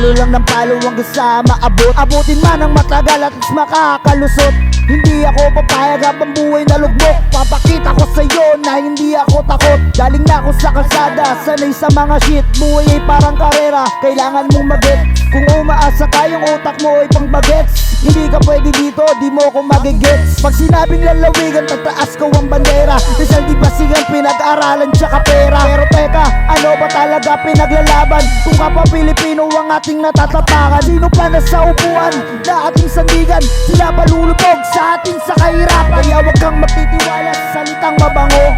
Palo lang ng palo hanggang sa maabot. Abutin man ang matagal at mas makakalusot. Hindi ako papayag habang buhay na lugmok. Papakita ko sa'yo na hindi ako takot. Galing na ako sa kalsada, sanay sa mga shit. Buhay ay parang karera, kailangan mong mag-get. Kung umaasa ka yung utak mo ay pang bagets, hindi ka pwede dito, di mo ko magigets. Pag sinabing lalawigan, tataas ko ang bandera. Rizal di Basigan, pinag-aralan tsaka pera. Pero teka, ano ba talaga pinaglalaban? Kung ka pa Pilipino ang ating natatapakan, sino pa nasa upuan na ating sandigan? Sila ba lulubog sa atin sa kahirapan? Kaya wag kang magtitiwala sa salitang mabango.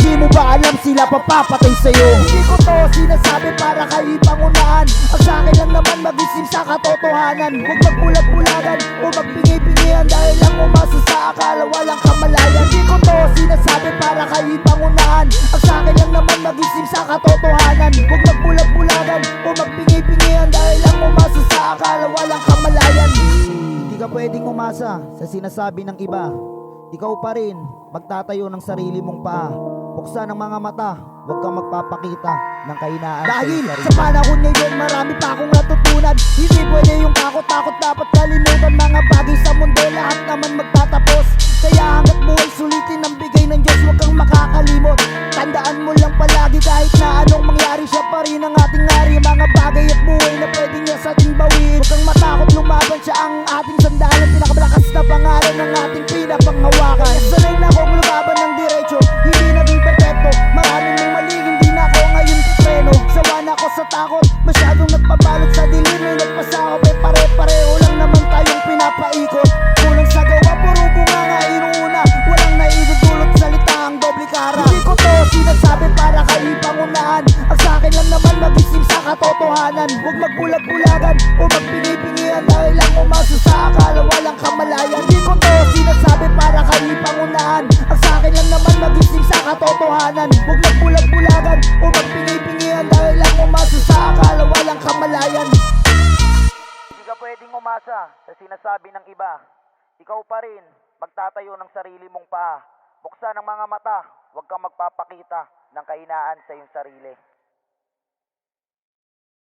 Di mo ba alam sila papapatay sa'yo? Hindi ko to sinasabi para kayo pangunahan. Ang sa'kin lang naman mag-isip sa katotohanan. Huwag magbulag-bulagan o magpingi-pingihan dahil lang umasa sa akala walang kamalayan. Hindi ko to sinasabi para kayo pangunahan. Ang sa'kin lang naman mag-isip sa katotohanan. Huwag magbulag-bulagan o magpingi-pingihan dahil lang umasa sa akala walang kamalayan. Hindi ka pwedeng umasa sa sinasabi ng iba. Ikaw pa rin magtatayo ng sarili mong paa. Buksan ang mga mata, huwag kang magpapakita ng kahinaan. Dahil sa panahon ngayon marami pa akong natutunan. Hindi pwede yung takot-takot, dapat kalimutan. Mga bagay sa mundo lahat naman magtatapos. Kaya hanggat buhay sulitin ang bigay ng Diyos, huwag kang makakalimot. Tandaan mo lang palagi kahit na anong mangyari, siya pa rin ang ating hari. Mga bagay at buhay na pwede niya sa ating bawiin. Huwag kang matakot lumaban, siya ang ating sandalan. Pinakamalakas na pangalan ng ating pinapanghawakan. Sanay na akong lumaban ng diretso, hindi naging perfecto. Maraming may mali, hindi na ako ngayon pipreno. Sawa na ako sa takot, masyadong nagpabalot sa dilim. May nagpasakop, pare-pareho lang naman tayong pinapaikot. Kulang sa gawa, puro bunganga inuuna. Walang naidudulot salita ang doble kara. Hindi ko to sinasabi para kayo pangunahan. Ang sa'kin lang naman mag-isip sa katotohanan. Huwag magbulag-bulagan o magpingi-pingihan dahil lang umasa sa akala walang kamalayan. Hindi ko to sinasabi para kayo pangunahan. Ang sa'kin lang naman mag-isip sa katotohanan. Huwag magbulag-bulagan o magpingi-pingihan dahil lang umasa sa akala walang kamalayan. Hindi ka pwedeng umasa sa sinasabi ng iba. Ikaw pa rin magtatayo ng sarili mong paa. Buksan ang mga mata, huwag kang magpapakita ng kahinaan sa iyong sarili.